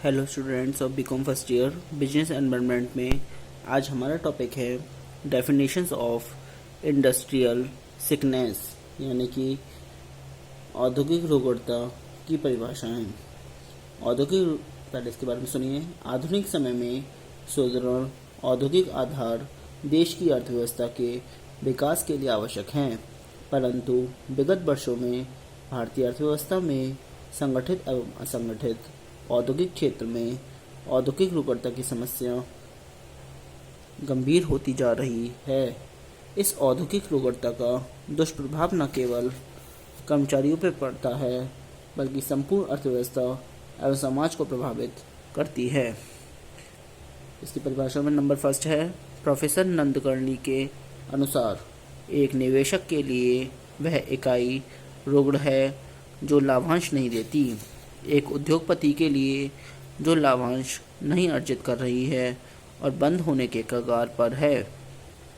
Hello students of BCom first year business environment में आज हमारा टॉपिक है डेफिनेशंस ऑफ इंडस्ट्रियल सिकनेस यानी कि औद्योगिक रोगता की परिभाषाएं। औद्योगिक पहले इसके बारे में सुनिए। आधुनिक समय में सुदृढ़ औद्योगिक आधार देश की अर्थव्यवस्था के विकास के लिए आवश्यक हैं, परंतु विगत वर्षों में भारतीय अर्थव्यवस्था में संगठित एवं असंगठित औद्योगिक क्षेत्र में औद्योगिक रुग्णता की समस्या गंभीर होती जा रही है। इस औद्योगिक रुग्णता का दुष्प्रभाव न केवल कर्मचारियों पर पड़ता है बल्कि संपूर्ण अर्थव्यवस्था एवं समाज को प्रभावित करती है। इसकी परिभाषा में नंबर फर्स्ट है, प्रोफेसर नंदकर्णी के अनुसार एक निवेशक के लिए वह इकाई रुग्ण है जो लाभांश नहीं देती। एक उद्योगपति के लिए जो लाभांश नहीं अर्जित कर रही है और बंद होने के कगार पर है।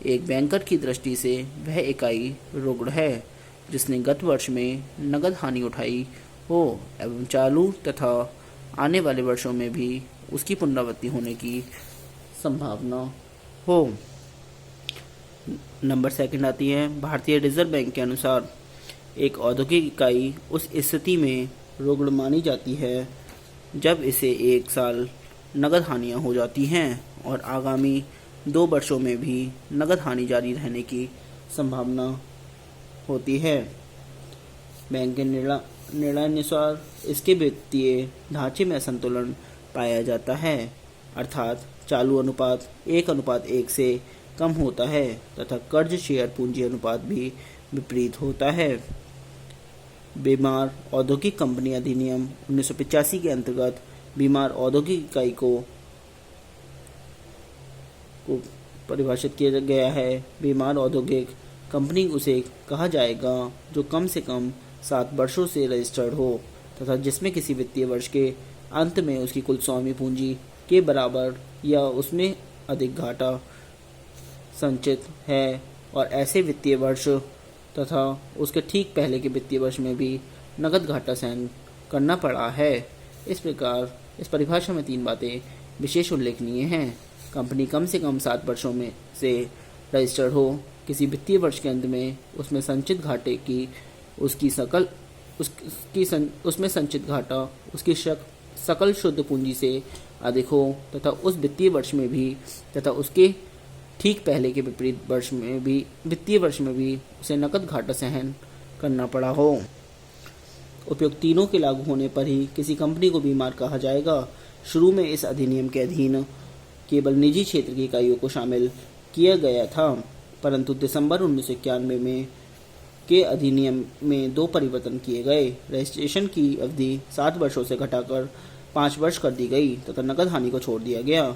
एक बैंकर की दृष्टि से वह इकाई रुग्ण है जिसने गत वर्ष में नगद हानि उठाई हो एवं चालू तथा आने वाले वर्षों में भी उसकी पुनरावृत्ति होने की संभावना हो। नंबर सेकंड आती है, भारतीय रिजर्व बैंक के अनुसार एक औद्योगिक इकाई उस स्थिति में रुग्ण मानी जाती है जब इसे 1 साल नगद हानियां हो जाती हैं और आगामी 2 वर्षों में भी नगद हानि जारी रहने की संभावना होती है। बैंक के निर्णयानुसार इसके वित्तीय ढांचे में असंतुलन पाया जाता है, अर्थात चालू अनुपात 1:1 से कम होता है तथा कर्ज शेयर पूंजी अनुपात भी विपरीत होता है। बीमार औद्योगिक कंपनी अधिनियम 1985 के अंतर्गत बीमार औद्योगिक इकाई को परिभाषित किया गया है। बीमार औद्योगिक कंपनी उसे कहा जाएगा जो कम से कम 7 वर्षों से रजिस्टर्ड हो तथा जिसमें किसी वित्तीय वर्ष के अंत में उसकी कुल स्वामी पूंजी के बराबर या उसमें अधिक घाटा संचित है और ऐसे वित्तीय वर्ष तथा उसके ठीक पहले के वित्तीय वर्ष में भी नगद घाटा सहन करना पड़ा है। इस प्रकार इस परिभाषा में 3 बातें विशेष उल्लेखनीय हैं। कंपनी कम से कम 7 वर्षों में से रजिस्टर्ड हो, किसी वित्तीय वर्ष के अंत में उसमें संचित घाटे की उसमें संचित घाटा उसकी सकल शुद्ध पूंजी से अधिक हो तथा उस वित्तीय वर्ष में भी तथा उसके ठीक पहले के विपरीत वित्तीय वर्ष में भी उसे नकद घाटा सहन करना पड़ा हो। उपयुक्त तीनों के लागू होने पर ही किसी कंपनी को बीमार कहा जाएगा। शुरू में इस अधिनियम के अधीन केवल निजी क्षेत्र की इकाइयों को शामिल किया गया था, परंतु दिसंबर 1991 में के अधिनियम में 2 परिवर्तन किए गए। रजिस्ट्रेशन की अवधि 7 वर्षों से घटाकर 5 वर्ष कर दी गई तथा नकद हानि को छोड़ दिया गया।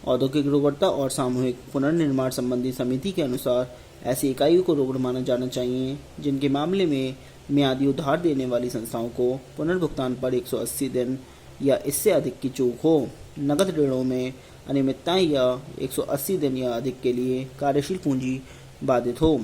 औद्योगिक रुग्णता और सामूहिक पुनर्निर्माण संबंधी समिति के अनुसार ऐसी इकाइयों को रुग्ण माना जाना चाहिए जिनके मामले में मियादी उधार देने वाली संस्थाओं को पुनर्भुगतान पर 180 दिन या इससे अधिक की चूक हो, नकद ऋणों में अनियमितताएं या 180 दिन या अधिक के लिए कार्यशील पूंजी बाधित हो।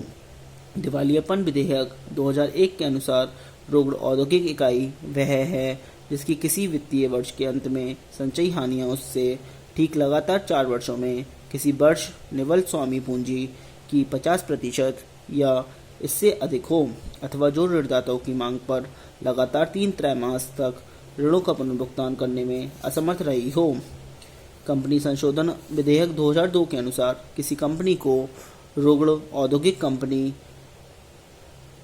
दिवालियापन विधेयक 2001 के अनुसार रुग्ण औद्योगिक इकाई वह है जिसकी किसी वित्तीय वर्ष के अंत में संचयी हानियां उससे ठीक लगातार 4 वर्षों में किसी वर्ष निवल स्वामी पूंजी की 50% या इससे अधिक हो अथवा जो ऋणदाताओं की मांग पर लगातार 3 त्रैमास तक ऋणों का पुनर्भुगतान करने में असमर्थ रही हो। कंपनी संशोधन विधेयक 2002 के अनुसार किसी कंपनी को रुग्ण औद्योगिक कंपनी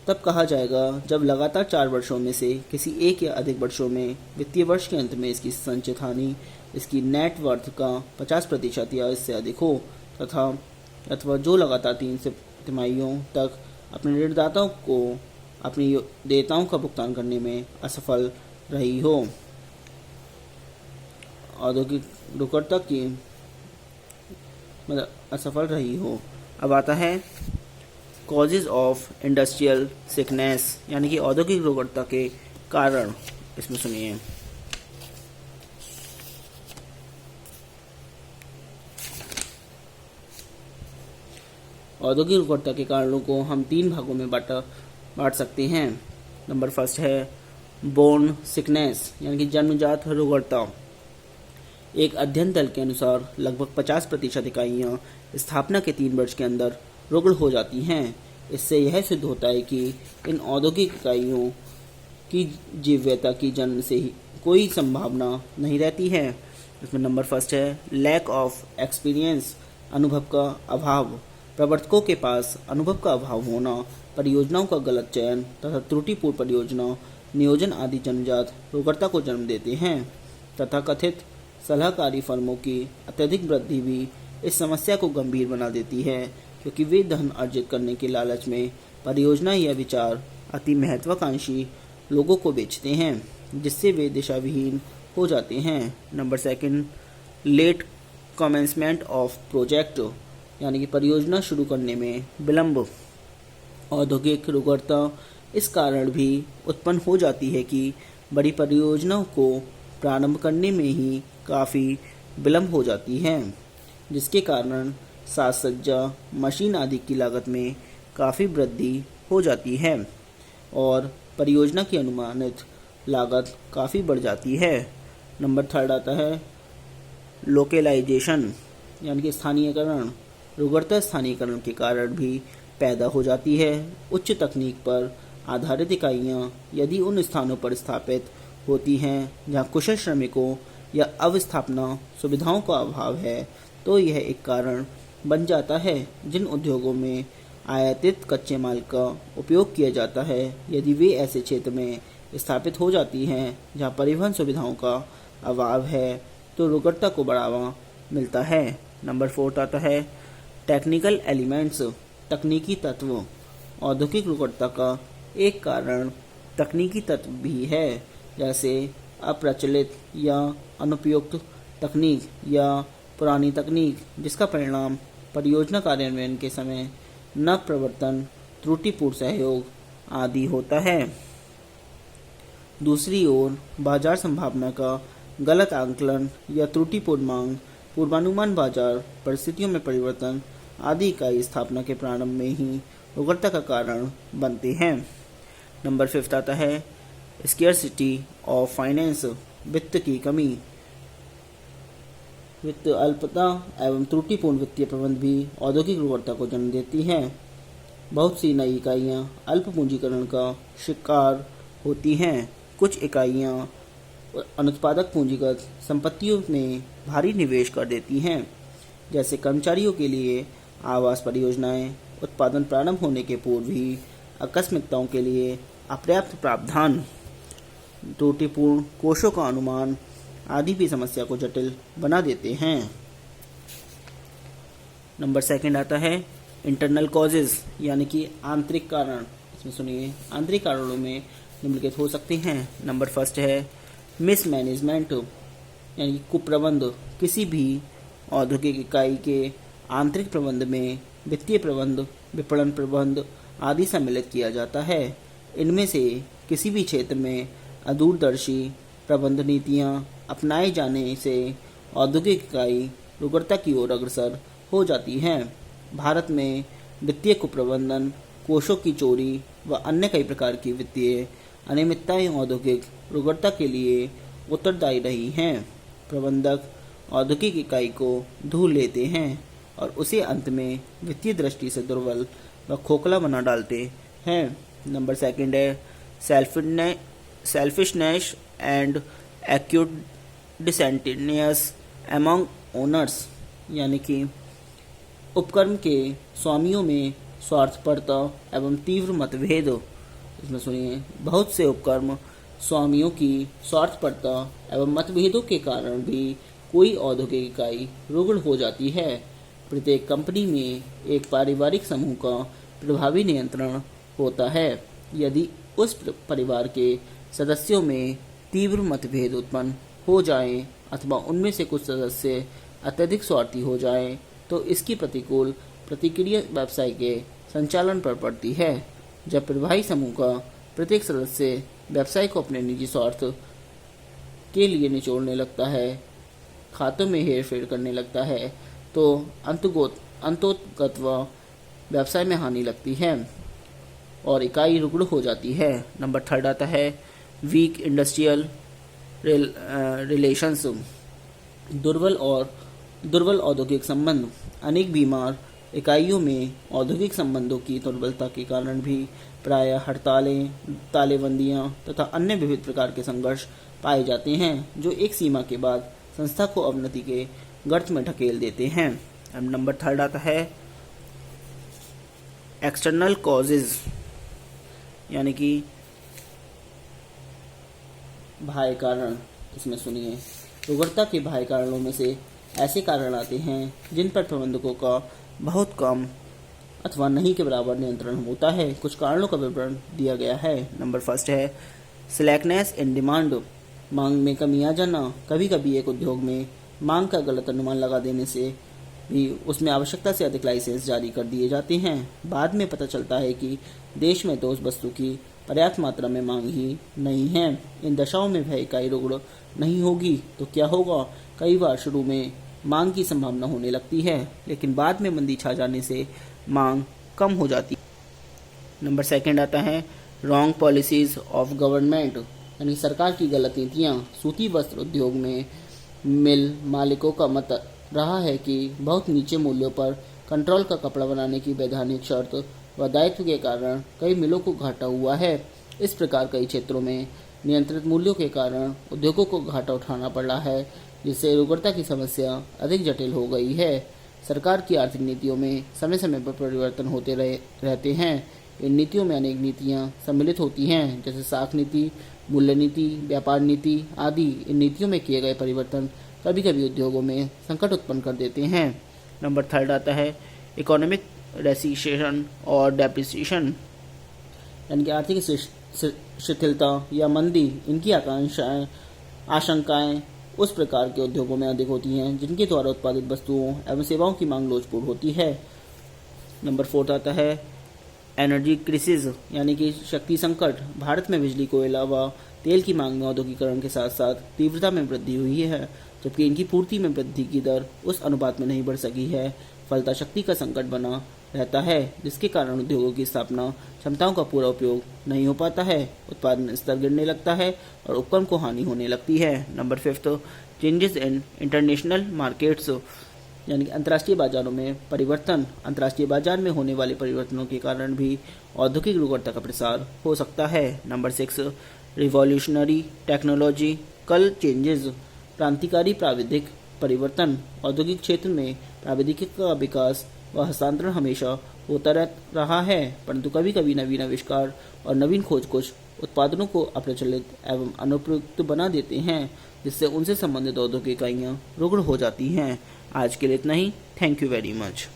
तब कहा जाएगा जब लगातार 4 वर्षों में से किसी एक या अधिक वर्षों में वित्तीय वर्ष के अंत में इसकी संचित हानि इसकी नेट वर्थ का 50% या इससे अधिक हो तथा अथवा जो लगातार 3 तिमाहियों तक अपने ऋणदाताओं को अपनी देयताओं का भुगतान करने में असफल रही हो। औद्योगिक रुग्णता की असफल रही हो। अब आता है कॉजेज ऑफ इंडस्ट्रियल सिकनेस यानी कि औद्योगिक रुग्णता के कारण। इसमें सुनिए, औद्योगिक रुग्णता के कारणों को हम 3 भागों में बांट सकते हैं। नंबर फर्स्ट है बोर्न सिकनेस यानी कि जन्मजात रुग्णता। एक अध्ययन दल के अनुसार लगभग 50% इकाइयां स्थापना के 3 वर्ष के अंदर रुग्ण हो जाती हैं। इससे यह सिद्ध होता है कि इन औद्योगिक इकाइयों की जीवयता की जन्म से ही कोई संभावना नहीं रहती है। इसमें नंबर फर्स्ट है लैक ऑफ एक्सपीरियंस, अनुभव का अभाव। प्रवर्तकों के पास अनुभव का अभाव होना, परियोजनाओं का गलत चयन तथा त्रुटिपूर्ण परियोजना नियोजन आदि जन्मजात रुग्णता को जन्म देते हैं। तथा कथित सलाहकारी फर्मों की अत्यधिक वृद्धि भी इस समस्या को गंभीर बना देती है, क्योंकि वे धन अर्जित करने के लालच में परियोजना या विचार अति महत्वाकांक्षी लोगों को बेचते हैं, जिससे वे दिशाविहीन हो जाते हैं। Number second late commencement of project, यानी कि परियोजना शुरू करने में विलंब। औद्योगिक रुग्णता इस कारण भी उत्पन्न हो जाती है कि बड़ी परियोजनाओं को प्रारंभ करने में ही काफ़ी विलंब हो जाती है, जिसके कारण साज सज्जा, मशीन आदि की लागत में काफ़ी वृद्धि हो जाती है और परियोजना की अनुमानित लागत काफ़ी बढ़ जाती है। नंबर थर्ड आता है लोकेलाइजेशन, यानी कि स्थानीयकरण। रुग्णता स्थानीयकरण के कारण भी पैदा हो जाती है। उच्च तकनीक पर आधारित इकाइयाँ यदि उन स्थानों पर स्थापित होती हैं जहाँ कुशल श्रमिकों या अवस्थापना सुविधाओं का अभाव है, तो यह एक कारण बन जाता है। जिन उद्योगों में आयातित कच्चे माल का उपयोग किया जाता है, यदि वे ऐसे क्षेत्र में स्थापित हो जाती हैं जहाँ परिवहन सुविधाओं का अभाव है, तो रुग्णता को बढ़ावा मिलता है। नंबर फोर्थ आता है टेक्निकल एलिमेंट्स, तकनीकी तत्व। औद्योगिक रुग्णता का एक कारण तकनीकी तत्व भी है, जैसे अप्रचलित या अनुपयुक्त तकनीक या पुरानी तकनीक, जिसका परिणाम परियोजना कार्यान्वयन के समय न प्रवर्तन, त्रुटिपूर्ण सहयोग आदि होता है। दूसरी ओर बाजार संभावना का गलत आंकलन या त्रुटिपूर्ण मांग, पूर्वानुमान, बाजार परिस्थितियों में परिवर्तन आदि इकाई स्थापना के प्रारंभ में ही रुग्णता का कारण बनते हैं। नंबर फिफ्थ आता है स्केर्सिटी ऑफ फाइनेंस, वित्त की कमी। वित्त अल्पता एवं त्रुटिपूर्ण वित्तीय प्रबंध भी औद्योगिक रुग्णता को जन्म देती है। बहुत सी नई इकाइयां अल्प पूंजीकरण का शिकार होती हैं। कुछ इकाइयां अनुत्पादक पूंजीगत संपत्तियों में भारी निवेश कर देती हैं, जैसे कर्मचारियों के लिए आवास परियोजनाएं, उत्पादन प्रारंभ होने के पूर्व ही आकस्मिकताओं के लिए अपर्याप्त प्रावधान, त्रुटिपूर्ण कोषों का अनुमान आदि भी समस्या को जटिल बना देते हैं। नंबर सेकंड आता है इंटरनल कॉजेज, यानी कि आंतरिक कारण। इसमें सुनिए, आंतरिक कारणों में निम्नलिखित हो सकते हैं। नंबर फर्स्ट है मिसमैनेजमेंट, यानी कि कुप्रबंध। किसी भी औद्योगिक इकाई के आंतरिक प्रबंध में वित्तीय प्रबंध, विपणन प्रबंध आदि सम्मिलित किया जाता है। इनमें से किसी भी क्षेत्र में अदूरदर्शी प्रबंध नीतियाँ अपनाए जाने से औद्योगिक इकाई रुग्णता की ओर अग्रसर हो जाती हैं। भारत में वित्तीय कुप्रबंधन, कोषों की चोरी व अन्य कई प्रकार की वित्तीय अनियमितताएं औद्योगिक रुग्णता के लिए उत्तरदायी रही हैं। प्रबंधक औद्योगिक इकाई को धूल लेते हैं और उसे अंत में वित्तीय दृष्टि से दुर्बल व खोखला बना डालते हैं। नंबर सेकंड है selfishness and acute dissensions among owners, यानी कि उपक्रम के स्वामियों में स्वार्थपरता एवं तीव्र मतभेद। इसमें सुनिए, बहुत से उपक्रम स्वामियों की स्वार्थपरता एवं मतभेदों के कारण भी कोई औद्योगिक इकाई रुग्ण हो जाती है। प्रत्येक कंपनी में एक पारिवारिक समूह का प्रभावी नियंत्रण होता है। यदि उस परिवार के सदस्यों में तीव्र मतभेद उत्पन्न हो जाएं अथवा उनमें से कुछ सदस्य अत्यधिक स्वार्थी हो जाएं, तो इसकी प्रतिकूल प्रतिक्रिया व्यवसाय के संचालन पर पड़ती है। जब प्रभावी समूह का प्रत्येक सदस्य व्यवसाय को अपने निजी स्वार्थ के लिए निचोड़ने लगता है, खातों में हेरफेर करने लगता है, तो अंतोगत्वा व्यवसाय में हानि लगती है और इकाई रुग्ण हो जाती है। नंबर थर्ड आता है वीक इंडस्ट्रियल रिलेशंस, दुर्बल औद्योगिक संबंध। अनेक बीमार इकाइयों में औद्योगिक संबंधों की दुर्बलता के कारण भी प्रायः हड़तालें, तालेबंदियां तथा अन्य विविध प्रकार के संघर्ष पाए जाते हैं, जो एक सीमा के बाद संस्था को अवनति के गर्त में ढकेल देते हैं। अब नंबर 3 आता है एक्सटर्नल कॉजेज, यानी कि बाह्य कारण। इसमें सुनिए, उग्रता के बाह्य कारणों में से ऐसे कारण आते हैं जिन पर प्रबंधकों का बहुत कम अथवा नहीं के बराबर नियंत्रण होता है। कुछ कारणों का विवरण दिया गया है। नंबर 1 है स्लैकनेस इन डिमांड, मांग में कमी आ जाना। कभी कभी एक उद्योग में मांग का गलत अनुमान लगा देने से भी उसमें आवश्यकता से अधिक लाइसेंस जारी कर दिए जाते हैं। बाद में पता चलता है कि देश में तो उस वस्तु की पर्याप्त मात्रा में मांग ही नहीं है। इन दशाओं में वह इकाई रुग्ण नहीं होगी तो क्या होगा? कई बार शुरू में मांग की संभावना होने लगती है, लेकिन बाद में मंदी छा जाने से मांग कम हो जाती है। नंबर 2 आता है रॉन्ग पॉलिसीज ऑफ गवर्नमेंट, यानी सरकार की गलत नीतियाँ। सूती वस्त्र उद्योग में मिल मालिकों का मत रहा है कि बहुत नीचे मूल्यों पर कंट्रोल का कपड़ा बनाने की वैधानिक शर्त व दायित्व के कारण कई मिलों को घाटा हुआ है। इस प्रकार कई क्षेत्रों में नियंत्रित मूल्यों के कारण उद्योगों को घाटा उठाना पड़ रहा है, जिससे उग्रता की समस्या अधिक जटिल हो गई है। सरकार की आर्थिक नीतियों में समय समय पर परिवर्तन होते रहते हैं। इन नीतियों में अनेक नीतियां सम्मिलित होती हैं, जैसे साख नीति, मूल्य नीति, व्यापार नीति आदि। इन नीतियों में किए गए परिवर्तन कभी कभी उद्योगों में संकट उत्पन्न कर देते हैं। नंबर 3 आता है इकोनॉमिक रेसिशन और डेप्रिसिएशन, यानी कि आर्थिक शिथिलता या मंदी। इनकी आशंकाएं उस प्रकार के उद्योगों में अधिक होती हैं जिनके द्वारा उत्पादित वस्तुओं एवं सेवाओं की मांग लोचपूर्ण होती है। नंबर 4 आता है एनर्जी क्राइसिस, यानी कि शक्ति संकट। भारत में बिजली, कोयला व तेल की मांग में औद्योगिकरण के साथ साथ तीव्रता में वृद्धि हुई है, जबकि इनकी पूर्ति में वृद्धि की दर उस अनुपात में नहीं बढ़ सकी है। फलतः शक्ति का संकट बना रहता है, जिसके कारण उद्योगों की स्थापना क्षमताओं का पूरा उपयोग नहीं हो पाता है, उत्पादन स्तर गिरने लगता है और उपक्रम को हानि होने लगती है। Number 5 changes in international markets, यानी कि अंतर्राष्ट्रीय बाजारों में परिवर्तन। अंतर्राष्ट्रीय बाजार में होने वाले परिवर्तनों के कारण भी औद्योगिक रुग्णता का प्रसार हो सकता है। नंबर 6 रिवॉल्यूशनरी टेक्नोलॉजिकल चेंजेस, क्रांतिकारी प्राविधिक परिवर्तन। औद्योगिक क्षेत्र में प्राविधिकी का विकास व हस्तांतरण हमेशा होता रहा है, परंतु कभी कभी नवीन आविष्कार और नवीन खोज कुछ उत्पादनों को अप्रचलित एवं अनुपयुक्त बना देते हैं, जिससे उनसे संबंधित औद्योगिक इकाइयाँ रुग्ण हो जाती हैं। आज के लिए इतना ही। Thank you very much.